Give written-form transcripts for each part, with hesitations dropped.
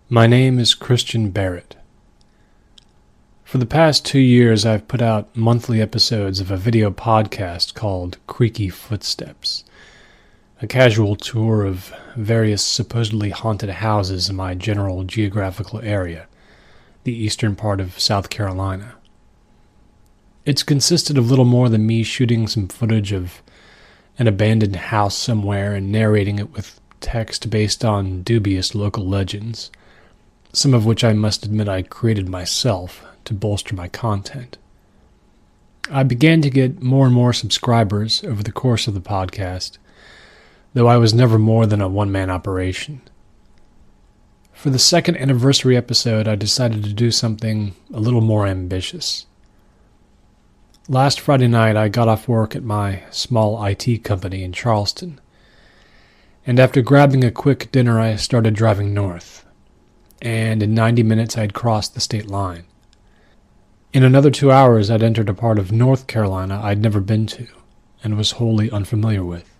My name is Christian Barrett. For the past 2 years, I've put out monthly episodes of a video podcast called Creaky Footsteps, a casual tour of various supposedly haunted houses in my general geographical area, the eastern part of South Carolina. It's consisted of little more than me shooting some footage of an abandoned house somewhere and narrating it with text based on dubious local legends, some of which I must admit I created myself to bolster my content. I began to get more and more subscribers over the course of the podcast, though I was never more than a one-man operation. For the second anniversary episode, I decided to do something a little more ambitious. Last Friday night, I got off work at my small IT company in Charleston, and after grabbing a quick dinner, I started driving north, and in 90 minutes I'd crossed the state line. In another 2 hours, I'd entered a part of North Carolina I'd never been to, and was wholly unfamiliar with.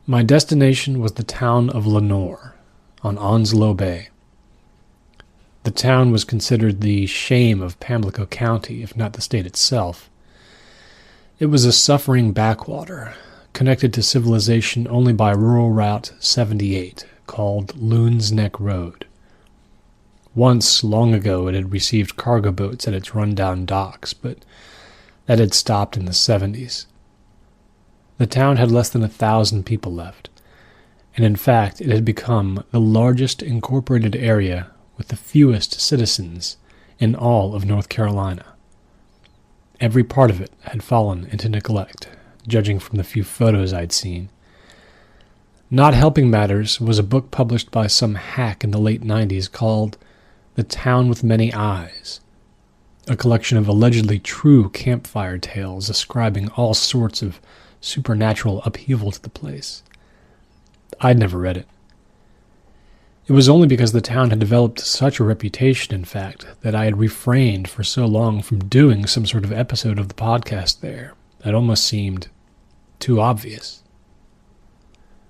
My destination was the town of Lenoir, on Onslow Bay. The town was considered the shame of Pamlico County, if not the state itself. It was a suffering backwater, connected to civilization only by rural Route 78, called Loon's Neck Road. Once, long ago, it had received cargo boats at its rundown docks, but that had stopped in the 70s. The town had less than 1,000 people left, and in fact it had become the largest incorporated area with the fewest citizens in all of North Carolina. Every part of it had fallen into neglect, judging from the few photos I'd seen. Not helping matters was a book published by some hack in the late 90s called The Town with Many Eyes, a collection of allegedly true campfire tales ascribing all sorts of supernatural upheaval to the place. I'd never read it. It was only because the town had developed such a reputation, in fact, that I had refrained for so long from doing some sort of episode of the podcast there. It almost seemed too obvious.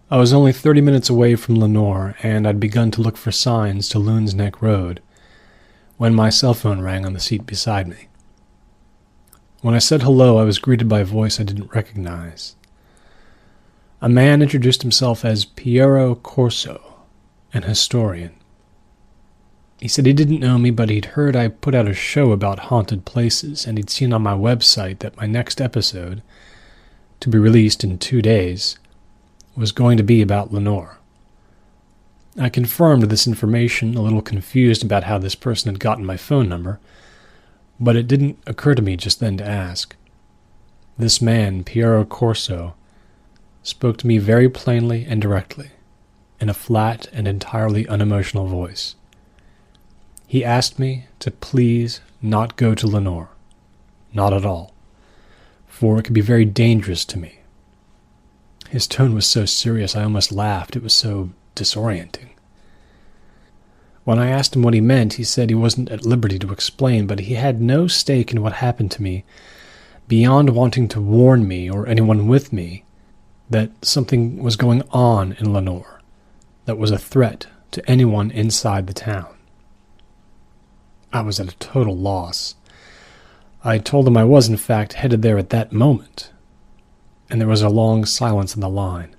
I was only 30 minutes away from Lenoir, and I'd begun to look for signs to Loon's Neck Road, when my cell phone rang on the seat beside me. When I said hello, I was greeted by a voice I didn't recognize. A man introduced himself as Piero Corso, an historian. He said he didn't know me, but he'd heard I put out a show about haunted places, and he'd seen on my website that my next episode, to be released in 2 days, was going to be about Lenoir. I confirmed this information, a little confused about how this person had gotten my phone number, but it didn't occur to me just then to ask. This man, Piero Corso, spoke to me very plainly and directly, in a flat and entirely unemotional voice. He asked me to please not go to Lenoir, not at all, for it could be very dangerous to me. His tone was so serious I almost laughed. It was so disorienting. When I asked him what he meant, he said he wasn't at liberty to explain, but he had no stake in what happened to me beyond wanting to warn me, or anyone with me, that something was going on in Lenoir that was a threat to anyone inside the town. I was at a total loss. I told him I was, in fact, headed there at that moment, and there was a long silence on the line.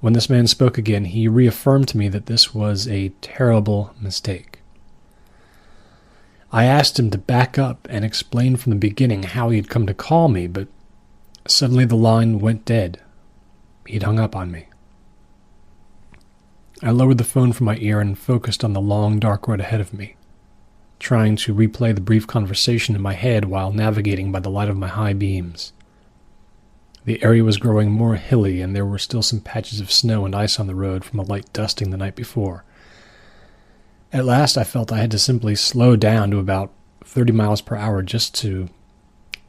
When this man spoke again, he reaffirmed to me that this was a terrible mistake. I asked him to back up and explain from the beginning how he had come to call me, but suddenly the line went dead. He'd hung up on me. I lowered the phone from my ear and focused on the long, dark road ahead of me, trying to replay the brief conversation in my head while navigating by the light of my high beams. The area was growing more hilly, and there were still some patches of snow and ice on the road from a light dusting the night before. At last I felt I had to simply slow down to about 30 miles per hour just to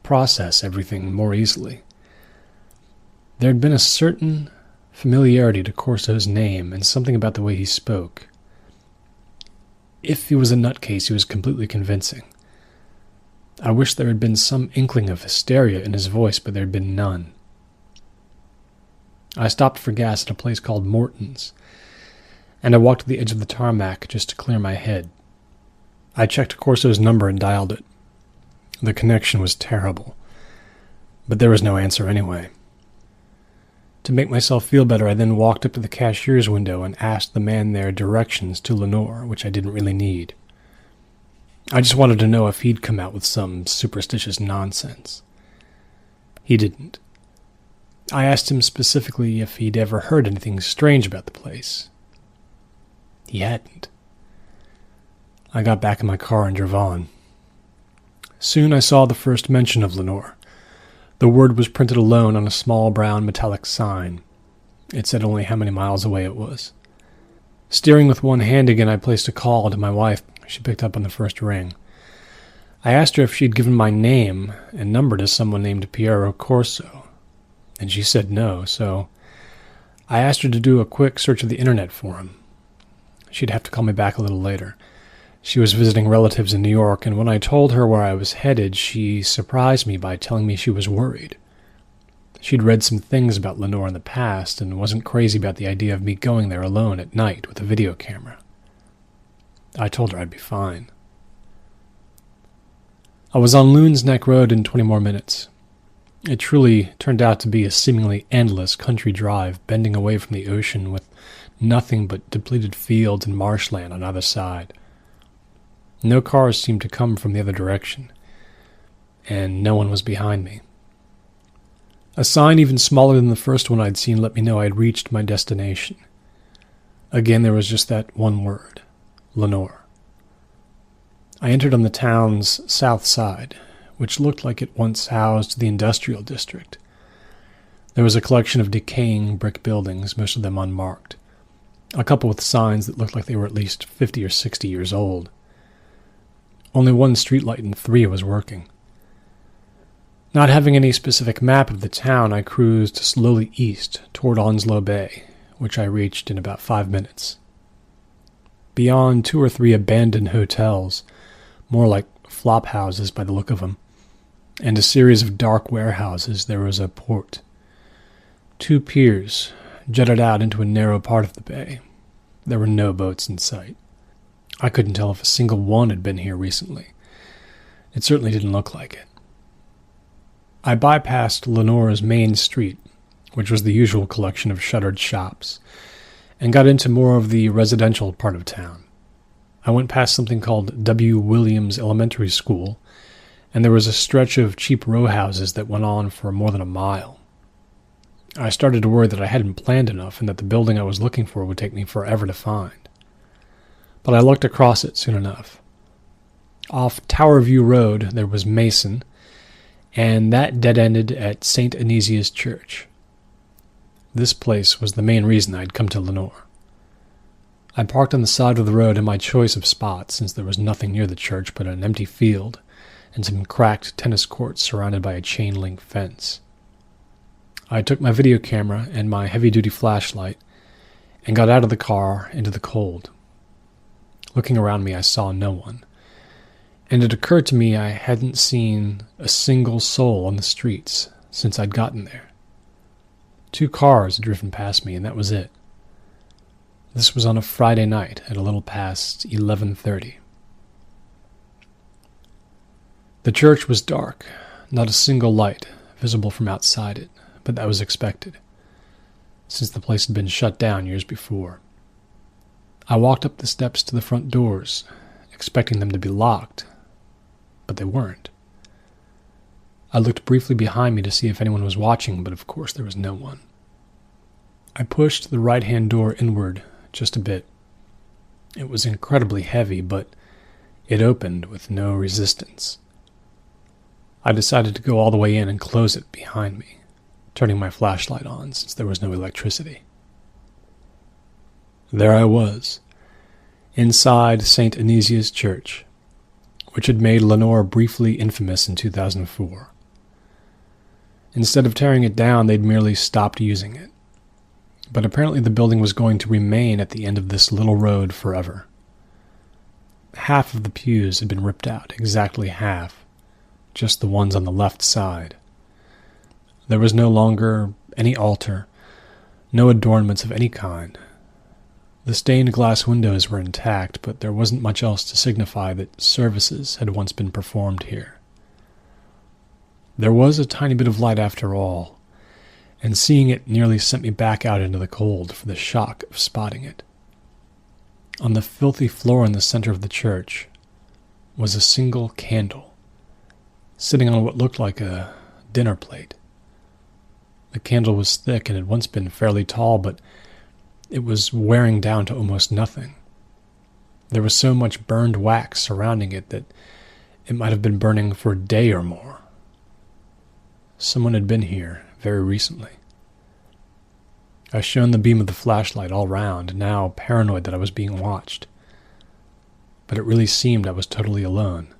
process everything more easily. There had been a certain familiarity to Corso's name, and something about the way he spoke. If he was a nutcase, he was completely convincing. I wish there had been some inkling of hysteria in his voice, but there had been none. I stopped for gas at a place called Morton's, and I walked to the edge of the tarmac just to clear my head. I checked Corso's number and dialed it. The connection was terrible, but there was no answer anyway. To make myself feel better, I then walked up to the cashier's window and asked the man there directions to Lenore, which I didn't really need. I just wanted to know if he'd come out with some superstitious nonsense. He didn't. I asked him specifically if he'd ever heard anything strange about the place. He hadn't. I got back in my car and drove on. Soon I saw the first mention of Lenore. The word was printed alone on a small brown metallic sign. It said only how many miles away it was. Steering with one hand again, I placed a call to my wife. She picked up on the first ring. I asked her if she'd given my name and number to someone named Piero Corso, and she said no, so I asked her to do a quick search of the internet for him. She'd have to call me back a little later. She was visiting relatives in New York, and when I told her where I was headed, she surprised me by telling me she was worried. She'd read some things about Lenore in the past and wasn't crazy about the idea of me going there alone at night with a video camera. I told her I'd be fine. I was on Loon's Neck Road in 20 more minutes. It truly turned out to be a seemingly endless country drive, bending away from the ocean with nothing but depleted fields and marshland on either side. No cars seemed to come from the other direction, and no one was behind me. A sign even smaller than the first one I'd seen let me know I had reached my destination. Again, there was just that one word, Lenore. I entered on the town's south side, which looked like it once housed the industrial district. There was a collection of decaying brick buildings, most of them unmarked, a couple with signs that looked like they were at least 50 or 60 years old. Only one streetlight in 3 was working. Not having any specific map of the town, I cruised slowly east toward Onslow Bay, which I reached in about 5 minutes. Beyond 2 or 3 abandoned hotels, more like flop houses by the look of them, and a series of dark warehouses, there was a port. 2 piers jutted out into a narrow part of the bay. There were no boats in sight. I couldn't tell if a single one had been here recently. It certainly didn't look like it. I bypassed Lenore's main street, which was the usual collection of shuttered shops, and got into more of the residential part of town. I went past something called W. Williams Elementary School, and there was a stretch of cheap row houses that went on for more than a mile. I started to worry that I hadn't planned enough and that the building I was looking for would take me forever to find. But I looked across it soon enough. Off Tower View Road there was Mason, and that dead-ended at St. Anesia's Church. This place was the main reason I'd come to Lenore. I parked on the side of the road in my choice of spots, since there was nothing near the church but an empty field and some cracked tennis courts surrounded by a chain-link fence. I took my video camera and my heavy-duty flashlight and got out of the car into the cold. Looking around me, I saw no one, and it occurred to me I hadn't seen a single soul on the streets since I'd gotten there. 2 cars had driven past me, and that was it. This was on a Friday night at a little past 11:30. The church was dark, not a single light visible from outside it, but that was expected, since the place had been shut down years before. I walked up the steps to the front doors, expecting them to be locked, but they weren't. I looked briefly behind me to see if anyone was watching, but of course there was no one. I pushed the right-hand door inward just a bit. It was incredibly heavy, but it opened with no resistance. I decided to go all the way in and close it behind me, turning my flashlight on since there was no electricity. There I was, inside St. Anesia's Church, which had made Lenore briefly infamous in 2004. Instead of tearing it down, they'd merely stopped using it. But apparently the building was going to remain at the end of this little road forever. Half of the pews had been ripped out, exactly half, just the ones on the left side. There was no longer any altar, no adornments of any kind, The stained glass windows were intact, but there wasn't much else to signify that services had once been performed here. There was a tiny bit of light after all, and seeing it nearly sent me back out into the cold for the shock of spotting it. On the filthy floor in the center of the church was a single candle, sitting on what looked like a dinner plate. The candle was thick and had once been fairly tall, but it was wearing down to almost nothing. There was so much burned wax surrounding it that it might have been burning for a day or more. Someone had been here very recently. I shone the beam of the flashlight all round, now paranoid that I was being watched. But it really seemed I was totally alone.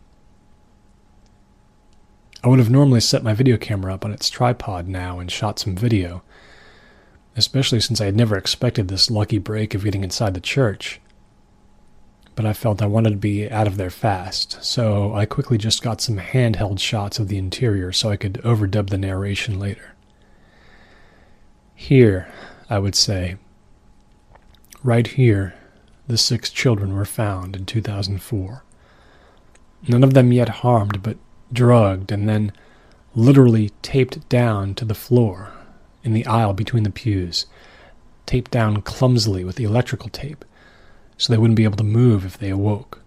I would have normally set my video camera up on its tripod now and shot some video, especially since I had never expected this lucky break of getting inside the church. But I felt I wanted to be out of there fast, so I quickly just got some handheld shots of the interior so I could overdub the narration later. Here, I would say, right here, the 6 children were found in 2004. None of them yet harmed, but drugged and then literally taped down to the floor in the aisle between the pews, taped down clumsily with the electrical tape so they wouldn't be able to move if they awoke.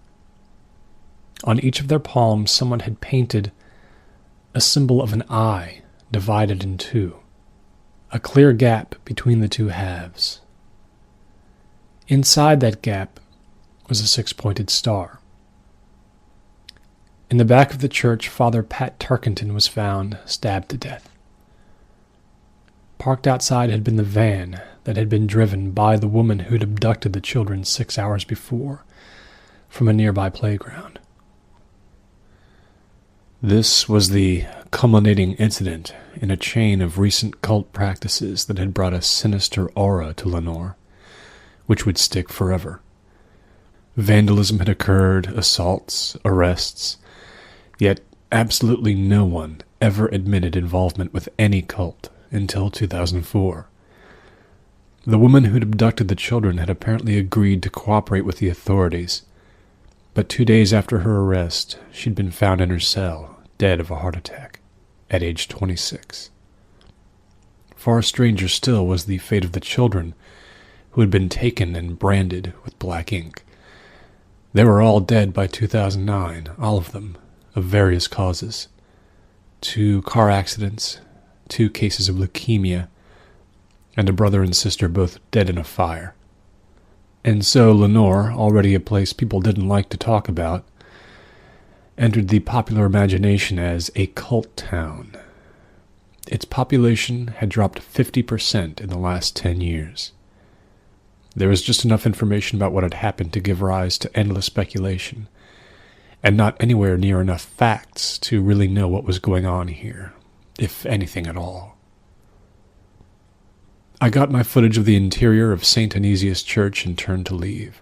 On each of their palms, someone had painted a symbol of an eye divided in two, a clear gap between the two halves. Inside that gap was a 6-pointed star. In the back of the church, Father Pat Tarkenton was found stabbed to death. Parked outside had been the van that had been driven by the woman who'd abducted the children 6 hours before from a nearby playground. This was the culminating incident in a chain of recent cult practices that had brought a sinister aura to Lenoir, which would stick forever. Vandalism had occurred, assaults, arrests, yet absolutely no one ever admitted involvement with any cult until 2004. The woman who'd abducted the children had apparently agreed to cooperate with the authorities, but 2 days after her arrest, she'd been found in her cell, dead of a heart attack, at age 26. Far stranger still was the fate of the children who had been taken and branded with black ink. They were all dead by 2009, all of them, of various causes. 2 car accidents, 2 cases of leukemia, and a brother and sister both dead in a fire. And so Lenoir, already a place people didn't like to talk about, entered the popular imagination as a cult town. Its population had dropped 50% in the last 10 years. There was just enough information about what had happened to give rise to endless speculation, and not anywhere near enough facts to really know what was going on here, if anything at all. I got my footage of the interior of St. Anesius Church and turned to leave.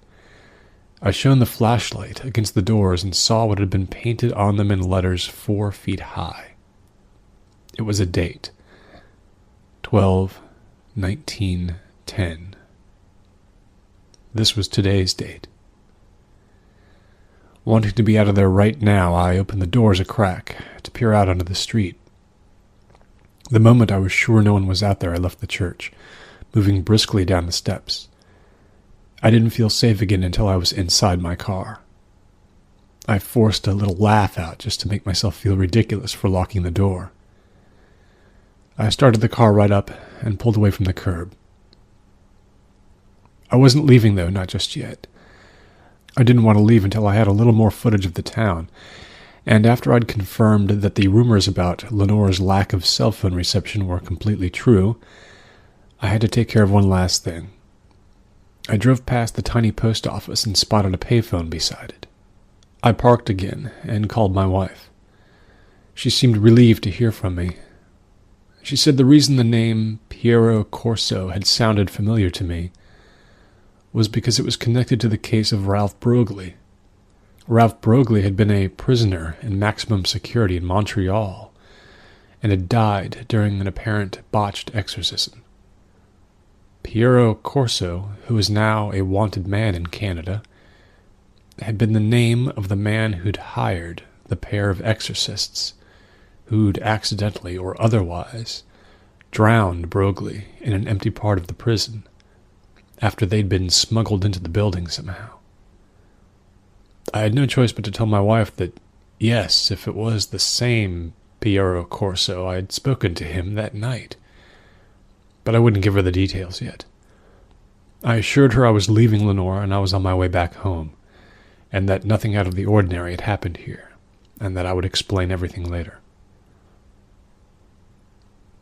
I shone the flashlight against the doors and saw what had been painted on them in letters 4 feet high. It was a date, 12/19/10. This was today's date. Wanting to be out of there right now, I opened the doors a crack to peer out onto the street. The moment I was sure no one was out there, I left the church, moving briskly down the steps. I didn't feel safe again until I was inside my car. I forced a little laugh out just to make myself feel ridiculous for locking the door. I started the car right up and pulled away from the curb. I wasn't leaving, though, not just yet. I didn't want to leave until I had a little more footage of the town, and after I'd confirmed that the rumors about Lenoir's lack of cell phone reception were completely true, I had to take care of one last thing. I drove past the tiny post office and spotted a payphone beside it. I parked again and called my wife. She seemed relieved to hear from me. She said the reason the name Piero Corso had sounded familiar to me was because it was connected to the case of Ralph Broglie. Ralph Broglie had been a prisoner in maximum security in Montreal and had died during an apparent botched exorcism. Piero Corso, who is now a wanted man in Canada, had been the name of the man who'd hired the pair of exorcists who'd accidentally or otherwise drowned Broglie in an empty part of the prison after they'd been smuggled into the building somehow. I had no choice but to tell my wife that, yes, if it was the same Piero Corso, I'd spoken to him that night. But I wouldn't give her the details yet. I assured her I was leaving Lenore and I was on my way back home, and that nothing out of the ordinary had happened here, and that I would explain everything later.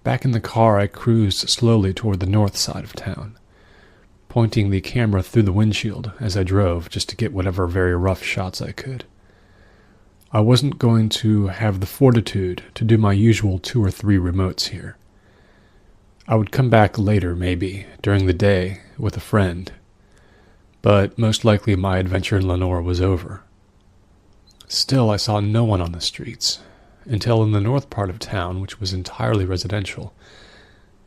Back in the car, I cruised slowly toward the north side of town, pointing the camera through the windshield as I drove just to get whatever very rough shots I could. I wasn't going to have the fortitude to do my usual 2 or 3 remotes here. I would come back later, maybe, during the day, with a friend, but most likely my adventure in Lenore was over. Still, I saw no one on the streets, until in the north part of town, which was entirely residential,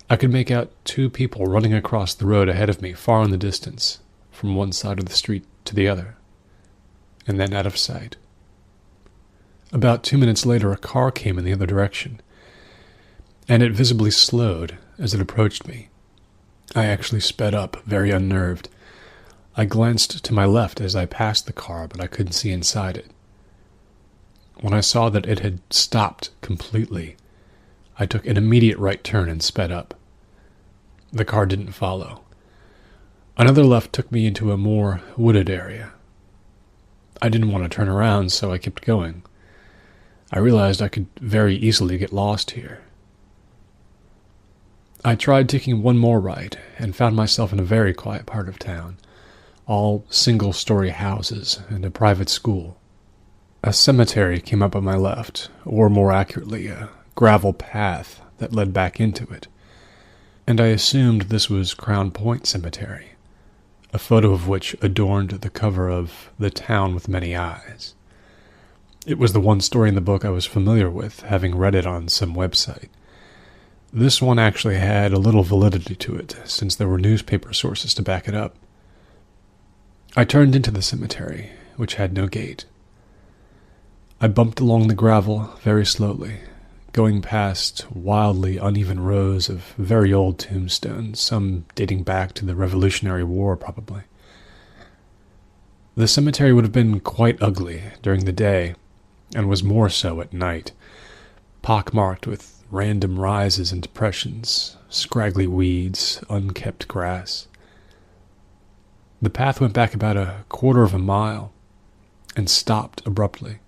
I could make out 2 people running across the road ahead of me far in the distance, from one side of the street to the other, and then out of sight. About 2 minutes later, a car came in the other direction, and it visibly slowed as it approached me. I actually sped up, very unnerved. I glanced to my left as I passed the car, but I couldn't see inside it. When I saw that it had stopped completely, I took an immediate right turn and sped up. The car didn't follow. Another left took me into a more wooded area. I didn't want to turn around, so I kept going. I realized I could very easily get lost here. I tried taking one more right and found myself in a very quiet part of town, all single-story houses and a private school. A cemetery came up on my left, or more accurately, a gravel path that led back into it, and I assumed this was Crown Point Cemetery, a photo of which adorned the cover of The Town with Many Eyes. It was the one story in the book I was familiar with, having read it on some website. This one actually had a little validity to it, since there were newspaper sources to back it up. I turned into the cemetery, which had no gate. I bumped along the gravel very slowly, going past wildly uneven rows of very old tombstones, some dating back to the Revolutionary War, probably. The cemetery would have been quite ugly during the day, and was more so at night, pockmarked with random rises and depressions, scraggly weeds, unkept grass. The path went back about a quarter of a mile, and stopped abruptly.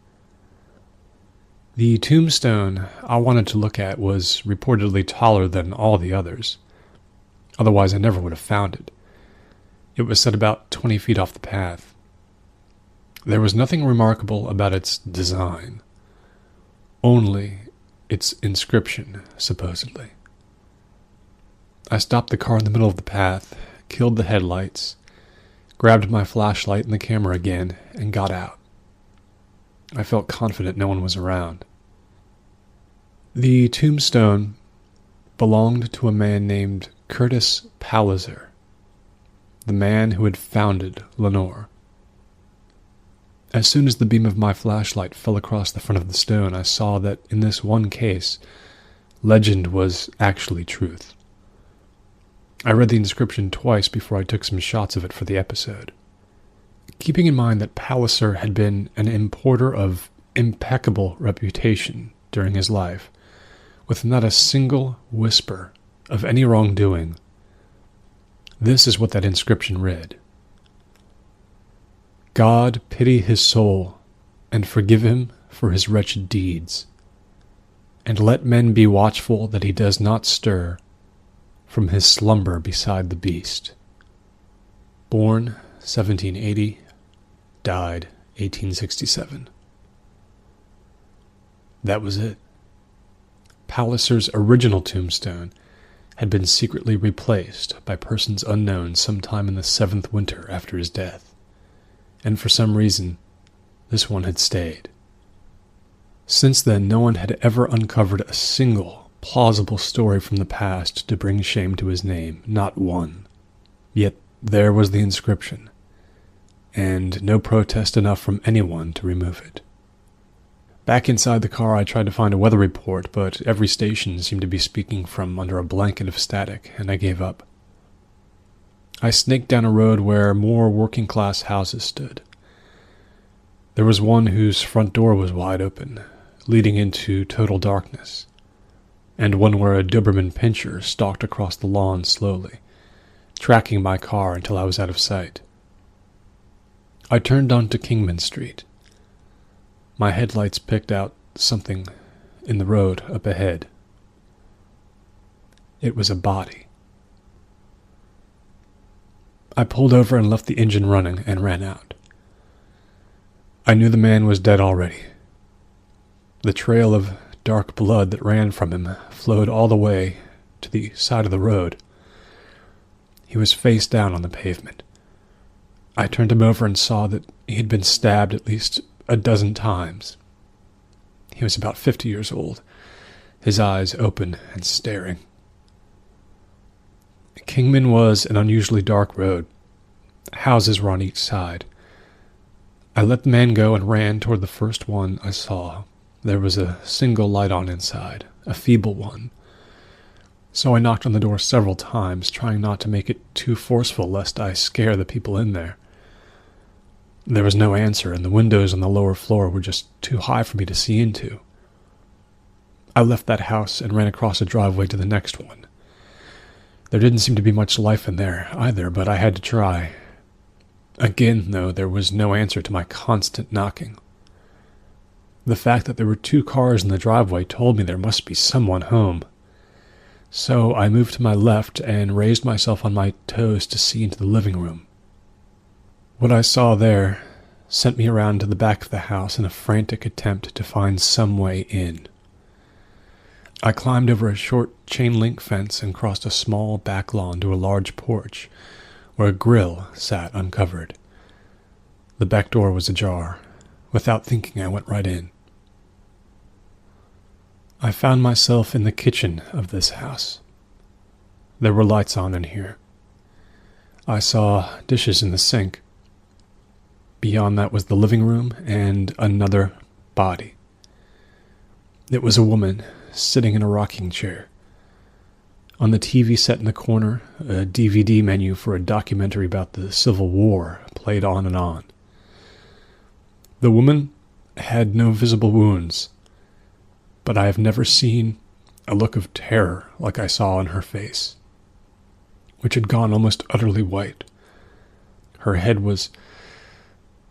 The tombstone I wanted to look at was reportedly taller than all the others. Otherwise I never would have found it. It was set about 20 feet off the path. There was nothing remarkable about its design, only its inscription, supposedly. I stopped the car in the middle of the path, killed the headlights, grabbed my flashlight and the camera again, and got out. I felt confident no one was around. The tombstone belonged to a man named Curtis Palliser, the man who had founded Lenore. As soon as the beam of my flashlight fell across the front of the stone, I saw that in this one case, legend was actually truth. I read the inscription twice before I took some shots of it for the episode. Keeping in mind that Palliser had been an importer of impeccable reputation during his life, with not a single whisper of any wrongdoing, this is what that inscription read: God pity his soul, and forgive him for his wretched deeds, and let men be watchful that he does not stir from his slumber beside the beast. Born 1780, died 1867. That was it. Palliser's original tombstone had been secretly replaced by persons unknown sometime in the 7th winter after his death. And for some reason, this one had stayed. Since then, no one had ever uncovered a single plausible story from the past to bring shame to his name, not one. Yet there was the inscription, and no protest enough from anyone to remove it. Back inside the car, I tried to find a weather report, but every station seemed to be speaking from under a blanket of static, and I gave up. I snaked down a road where more working-class houses stood. There was one whose front door was wide open, leading into total darkness, and one where a Doberman Pinscher stalked across the lawn slowly, tracking my car until I was out of sight. I turned onto Kingman Street. My headlights picked out something in the road up ahead. It was a body. I pulled over and left the engine running and ran out. I knew the man was dead already. The trail of dark blood that ran from him flowed all the way to the side of the road. He was face down on the pavement. I turned him over and saw that he had been stabbed at least a dozen times. He was about 50 years old, his eyes open and staring. Kingman was an unusually dark road. Houses were on each side. I let the man go and ran toward the first one I saw. There was a single light on inside, a feeble one. So I knocked on the door several times, trying not to make it too forceful lest I scare the people in there. There was no answer, and the windows on the lower floor were just too high for me to see into. I left that house and ran across a driveway to the next one. There didn't seem to be much life in there either, but I had to try. Again, though, there was no answer to my constant knocking. The fact that there were 2 cars in the driveway told me there must be someone home. So I moved to my left and raised myself on my toes to see into the living room. What I saw there sent me around to the back of the house in a frantic attempt to find some way in. I climbed over a short chain-link fence and crossed a small back lawn to a large porch, where a grill sat uncovered. The back door was ajar. Without thinking, I went right in. I found myself in the kitchen of this house. There were lights on in here. I saw dishes in the sink. Beyond that was the living room and another body. It was a woman sitting in a rocking chair. On the TV set in the corner, a DVD menu for a documentary about the Civil War played on and on. The woman had no visible wounds, but I have never seen a look of terror like I saw on her face, which had gone almost utterly white. Her head was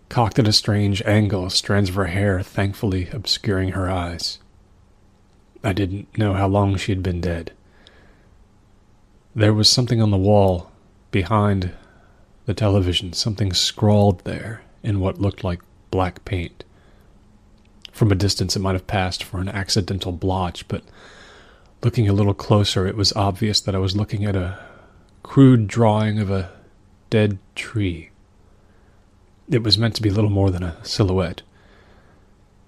cocked at a strange angle, strands of her hair thankfully obscuring her eyes. I didn't know how long she had been dead. There was something on the wall behind the television, something scrawled there in what looked like black paint. From a distance it might have passed for an accidental blotch, but looking a little closer it was obvious that I was looking at a crude drawing of a dead tree. It was meant to be little more than a silhouette.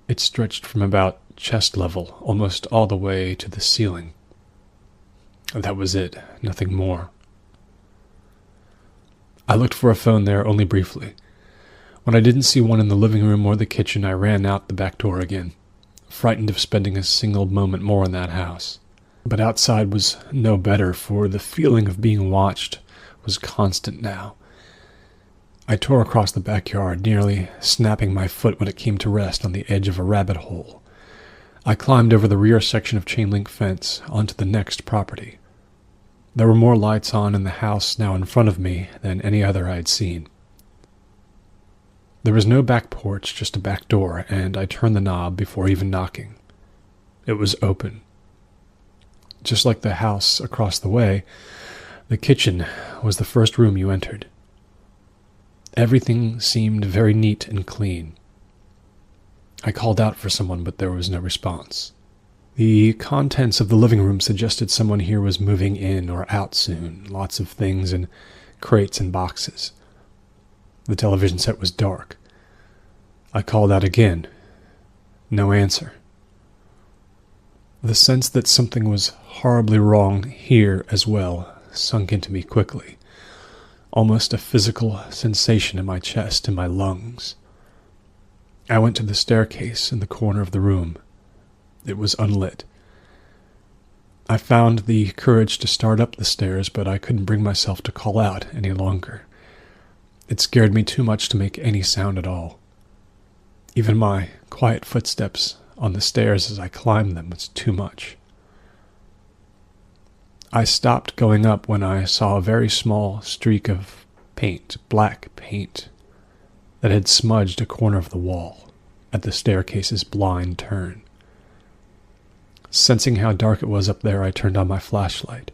It stretched from about chest level almost all the way to the ceiling. That was it, nothing more. I looked for a phone there only briefly. When I didn't see one in the living room or the kitchen, I ran out the back door again, frightened of spending a single moment more in that house. But outside was no better, for the feeling of being watched was constant now. I tore across the backyard, nearly snapping my foot when it came to rest on the edge of a rabbit hole. I climbed over the rear section of chain-link fence onto the next property. There were more lights on in the house now in front of me than any other I had seen. There was no back porch, just a back door, and I turned the knob before even knocking. It was open. Just like the house across the way, the kitchen was the first room you entered. Everything seemed very neat and clean. I called out for someone, but there was no response. The contents of the living room suggested someone here was moving in or out soon, lots of things in crates and boxes. The television set was dark. I called out again. No answer. The sense that something was horribly wrong here as well sunk into me quickly. almost a physical sensation in my chest and my lungs. I went to the staircase in the corner of the room. It was unlit. I found the courage to start up the stairs, but I couldn't bring myself to call out any longer. It scared me too much to make any sound at all. Even my quiet footsteps on the stairs as I climbed them was too much. I stopped going up when I saw a very small streak of paint, black paint, that had smudged a corner of the wall at the staircase's blind turn. Sensing how dark it was up there, I turned on my flashlight.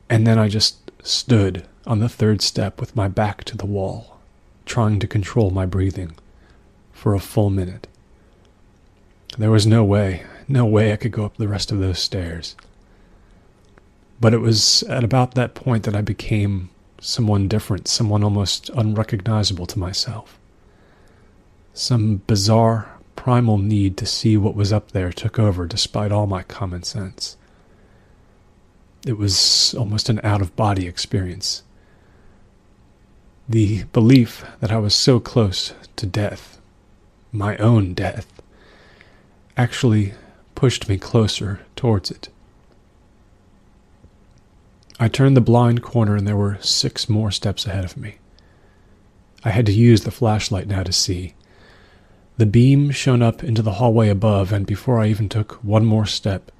And then I just stood on the third step with my back to the wall, trying to control my breathing for a full minute. There was no way I could go up the rest of those stairs. But it was at about that point that I became someone different, someone almost unrecognizable to myself. Some bizarre, primal need to see what was up there took over despite all my common sense. It was almost an out-of-body experience. The belief that I was so close to death, my own death, actually pushed me closer towards it. I turned the blind corner and there were 6 more steps ahead of me. I had to use the flashlight now to see. The beam shone up into the hallway above, and before I even took one more step,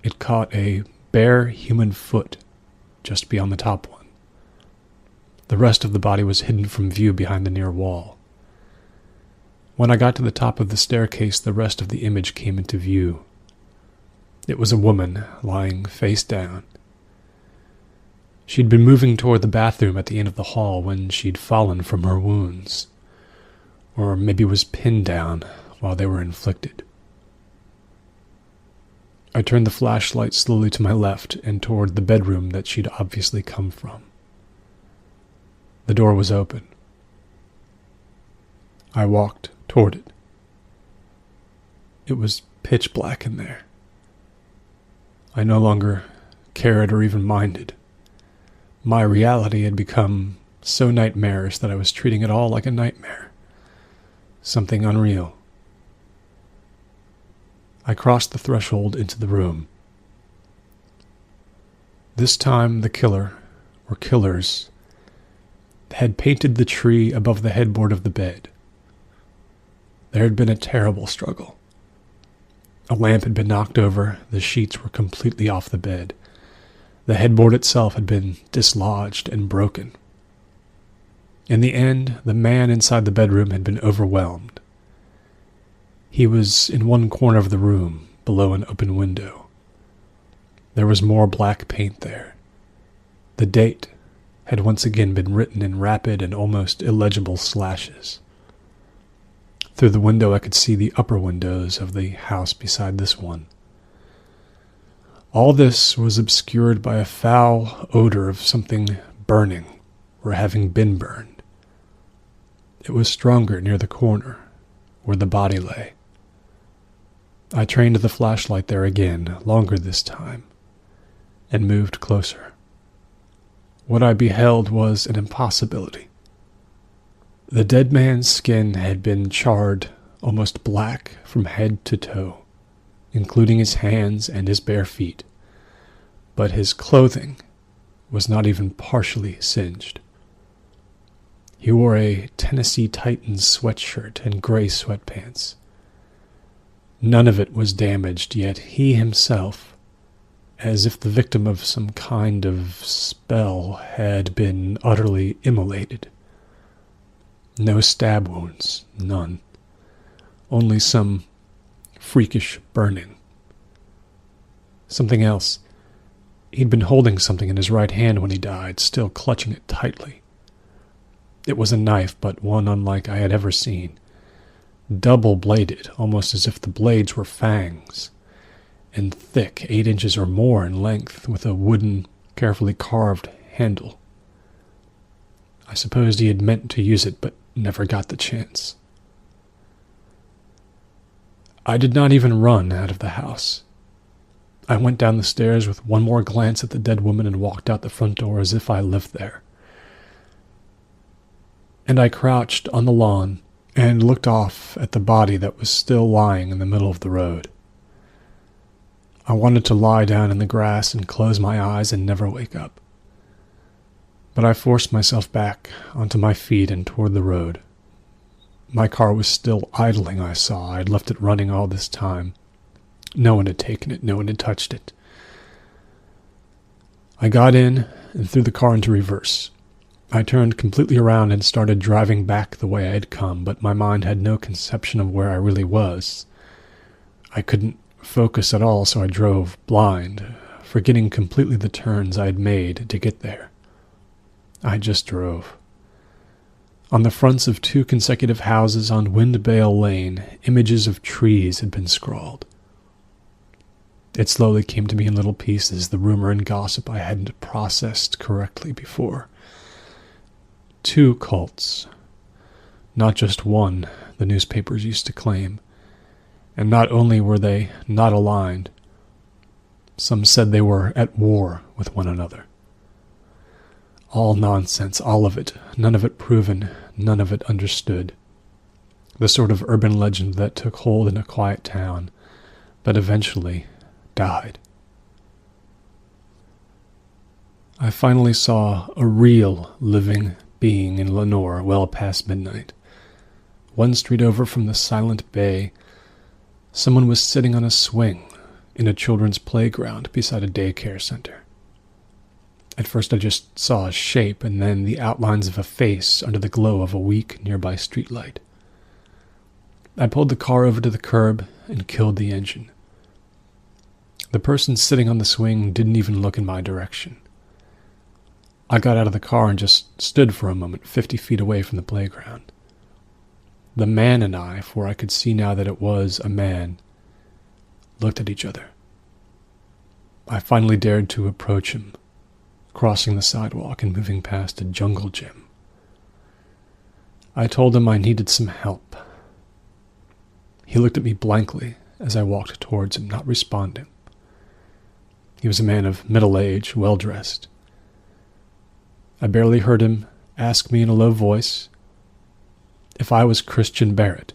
it caught a bare human foot just beyond the top one. The rest of the body was hidden from view behind the near wall. When I got to the top of the staircase, the rest of the image came into view. It was a woman lying face down. She'd been moving toward the bathroom at the end of the hall when she'd fallen from her wounds, or maybe was pinned down while they were inflicted. I turned the flashlight slowly to my left and toward the bedroom that she'd obviously come from. The door was open. I walked toward it. It was pitch black in there. I no longer cared or even minded. My reality had become so nightmarish that I was treating it all like a nightmare. Something unreal. I crossed the threshold into the room. This time the killer, or killers, had painted the tree above the headboard of the bed. There had been a terrible struggle. A lamp had been knocked over, the sheets were completely off the bed. The headboard itself had been dislodged and broken. In the end, the man inside the bedroom had been overwhelmed. He was in one corner of the room, below an open window. There was more black paint there. The date had once again been written in rapid and almost illegible slashes. Through the window I could see the upper windows of the house beside this one. All this was obscured by a foul odor of something burning or having been burned. It was stronger near the corner, where the body lay. I trained the flashlight there again, longer this time, and moved closer. What I beheld was an impossibility. The dead man's skin had been charred almost black from head to toe, including his hands and his bare feet, but his clothing was not even partially singed. He wore a Tennessee Titans sweatshirt and gray sweatpants. None of it was damaged, yet he himself, as if the victim of some kind of spell, had been utterly immolated. No stab wounds, none. Only some freakish burning. Something else. He'd been holding something in his right hand when he died, still clutching it tightly. It was a knife, but one unlike I had ever seen. Double-bladed, almost as if the blades were fangs, and thick, 8 inches or more in length, with a wooden, carefully carved handle. I supposed he had meant to use it, but never got the chance. I did not even run out of the house. I went down the stairs with one more glance at the dead woman and walked out the front door as if I lived there. and I crouched on the lawn and looked off at the body that was still lying in the middle of the road. I wanted to lie down in the grass and close my eyes and never wake up. But I forced myself back onto my feet and toward the road. My car was still idling, I saw. I'd left it running all this time. No one had taken it. No one had touched it. I got in and threw the car into reverse. I turned completely around and started driving back the way I had come, but my mind had no conception of where I really was. I couldn't focus at all, so I drove blind, forgetting completely the turns I had made to get there. I just drove. On the fronts of 2 consecutive houses on Windbale Lane, images of trees had been scrawled. It slowly came to me in little pieces, the rumor and gossip I hadn't processed correctly before. 2 cults. Not just one, the newspapers used to claim. And not only were they not aligned, some said they were at war with one another. All nonsense, all of it, none of it proven, none of it understood. The sort of urban legend that took hold in a quiet town, but eventually died. I finally saw a real living being in Lenoir well past midnight. 1 street over from the silent bay, someone was sitting on a swing in a children's playground beside a daycare center. At first I just saw a shape and then the outlines of a face under the glow of a weak nearby streetlight. I pulled the car over to the curb and killed the engine. The person sitting on the swing didn't even look in my direction. I got out of the car and just stood for a moment 50 feet away from the playground. The man and I, for I could see now that it was a man, looked at each other. I finally dared to approach him, crossing the sidewalk and moving past a jungle gym. I told him I needed some help. He looked at me blankly as I walked towards him, not responding. He was a man of middle age, well-dressed. I barely heard him ask me in a low voice if I was Christian Barrett.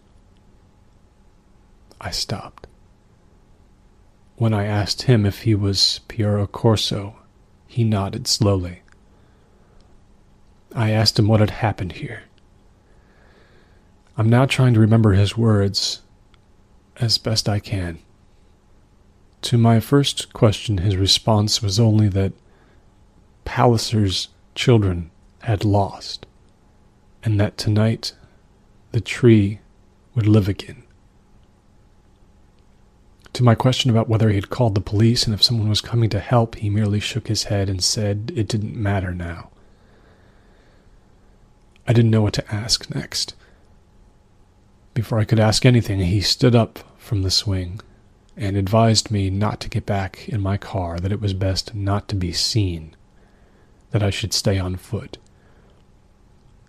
I stopped. When I asked him if he was Piero Corso, he nodded slowly. I asked him what had happened here. I'm now trying to remember his words as best I can. To my first question, his response was only that Palliser's children had lost, and that tonight the tree would live again. To my question about whether he had called the police and if someone was coming to help, he merely shook his head and said it didn't matter now. I didn't know what to ask next. Before I could ask anything, he stood up from the swing and advised me not to get back in my car, that it was best not to be seen, that I should stay on foot.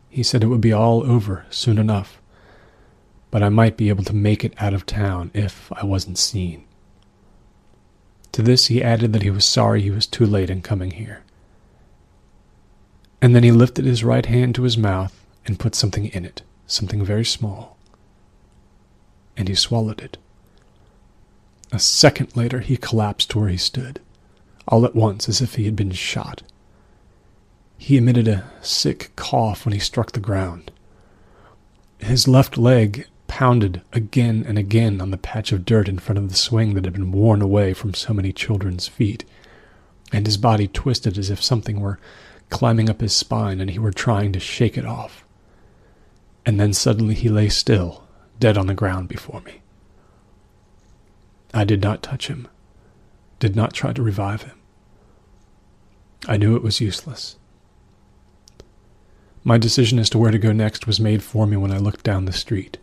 He said it would be all over soon enough, but I might be able to make it out of town if I wasn't seen. To this he added that he was sorry he was too late in coming here. And then he lifted his right hand to his mouth and put something in it, something very small. And he swallowed it. A second later he collapsed where he stood, all at once as if he had been shot. He emitted a sick cough when he struck the ground. His left leg pounded again and again on the patch of dirt in front of the swing that had been worn away from so many children's feet, and his body twisted as if something were climbing up his spine and he were trying to shake it off. And then suddenly he lay still, dead on the ground before me. I did not touch him, did not try to revive him. I knew it was useless. My decision as to where to go next was made for me when I looked down the street.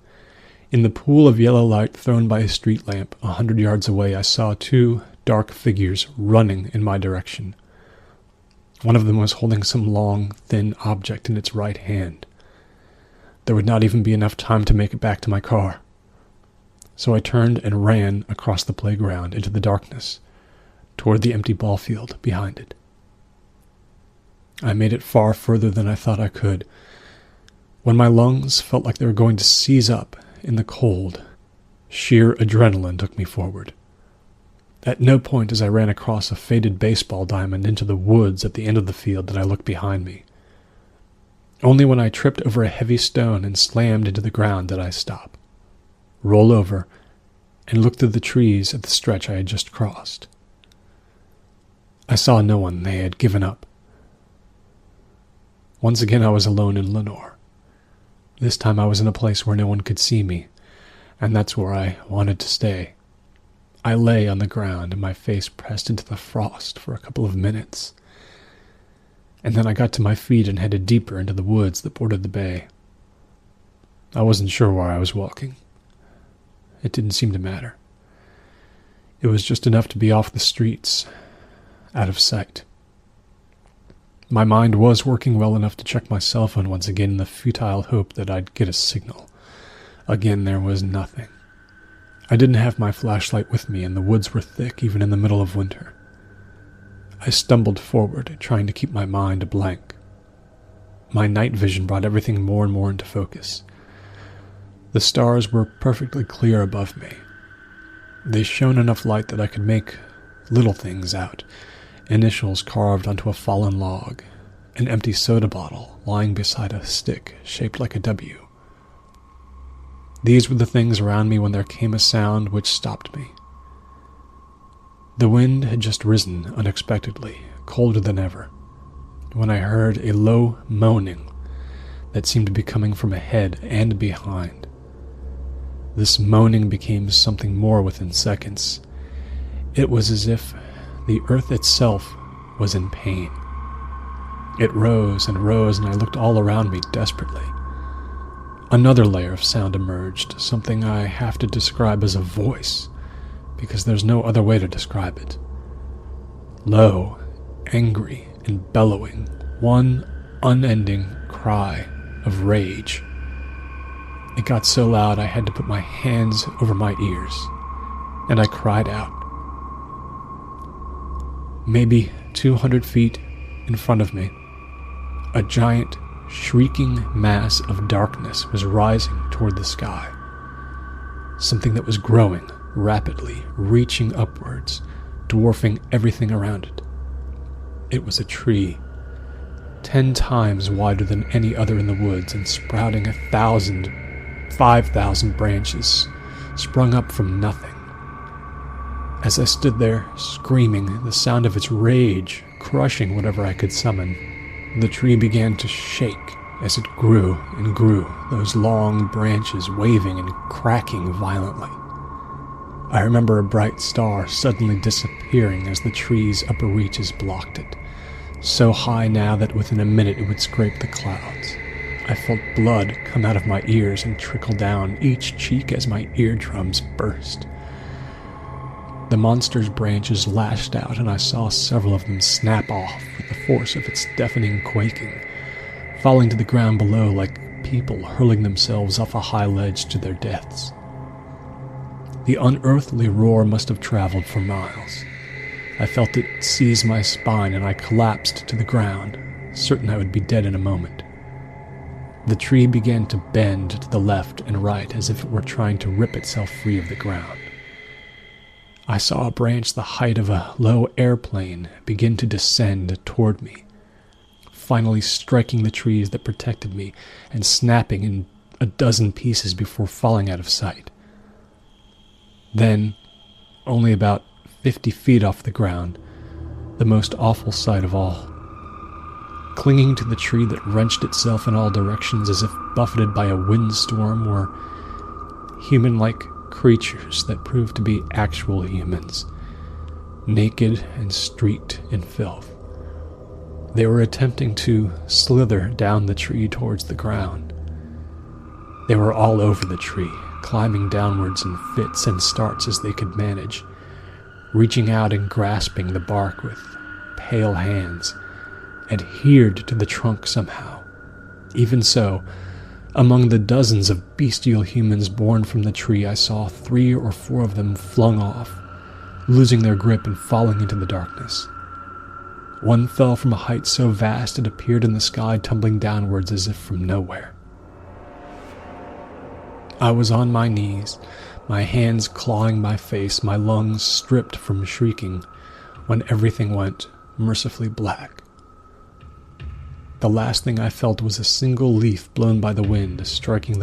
In the pool of yellow light thrown by a street lamp 100 yards away, I saw 2 dark figures running in my direction. One of them was holding some long, thin object in its right hand. There would not even be enough time to make it back to my car. So I turned and ran across the playground into the darkness, toward the empty ball field behind it. I made it far further than I thought I could. When my lungs felt like they were going to seize up in the cold, sheer adrenaline took me forward. At no point as I ran across a faded baseball diamond into the woods at the end of the field did I look behind me. Only when I tripped over a heavy stone and slammed into the ground did I stop, roll over, and look through the trees at the stretch I had just crossed. I saw no one. They had given up. Once again I was alone in Lenore. This time I was in a place where no one could see me, and that's where I wanted to stay. I lay on the ground and my face pressed into the frost for a couple of minutes, and then I got to my feet and headed deeper into the woods that bordered the bay. I wasn't sure where I was walking. It didn't seem to matter. It was just enough to be off the streets, out of sight. My mind was working well enough to check my cell phone once again in the futile hope that I'd get a signal. Again, there was nothing. I didn't have my flashlight with me, and the woods were thick even in the middle of winter. I stumbled forward, trying to keep my mind a blank. My night vision brought everything more and more into focus. The stars were perfectly clear above me. They shone enough light that I could make little things out. Initials carved onto a fallen log, an empty soda bottle lying beside a stick shaped like a W. These were the things around me when there came a sound which stopped me. The wind had just risen unexpectedly, colder than ever, when I heard a low moaning that seemed to be coming from ahead and behind. This moaning became something more within seconds. It was as if the earth itself was in pain. It rose, and I looked all around me desperately. Another layer of sound emerged, something I have to describe as a voice, because there's no other way to describe it. Low, angry, and bellowing, one unending cry of rage. It got so loud I had to put my hands over my ears, and I cried out. Maybe 200 feet in front of me, a giant, shrieking mass of darkness was rising toward the sky. Something that was growing rapidly, reaching upwards, dwarfing everything around it. It was a tree, 10 times wider than any other in the woods, and sprouting 1,000, 5,000 branches, sprung up from nothing. As I stood there, screaming, the sound of its rage crushing whatever I could summon, the tree began to shake as it grew and grew, those long branches waving and cracking violently. I remember a bright star suddenly disappearing as the tree's upper reaches blocked it, so high now that within a minute it would scrape the clouds. I felt blood come out of my ears and trickle down each cheek as my eardrums burst. The monster's branches lashed out, and I saw several of them snap off with the force of its deafening quaking, falling to the ground below like people hurling themselves off a high ledge to their deaths. The unearthly roar must have traveled for miles. I felt it seize my spine, and I collapsed to the ground, certain I would be dead in a moment. The tree began to bend to the left and right as if it were trying to rip itself free of the ground. I saw a branch the height of a low airplane begin to descend toward me, finally striking the trees that protected me and snapping in a dozen pieces before falling out of sight. Then, only about 50 feet off the ground, the most awful sight of all. Clinging to the tree that wrenched itself in all directions as if buffeted by a windstorm were human-like creatures that proved to be actual humans, naked and streaked in filth. They were attempting to slither down the tree towards the ground. They were all over the tree, climbing downwards in fits and starts as they could manage, reaching out and grasping the bark with pale hands, adhered to the trunk somehow. Even so, among the dozens of bestial humans born from the tree, I saw 3 or 4 of them flung off, losing their grip and falling into the darkness. One fell from a height so vast it appeared in the sky, tumbling downwards as if from nowhere. I was on my knees, my hands clawing my face, my lungs stripped from shrieking, when everything went mercifully black. The last thing I felt was a single leaf blown by the wind, striking the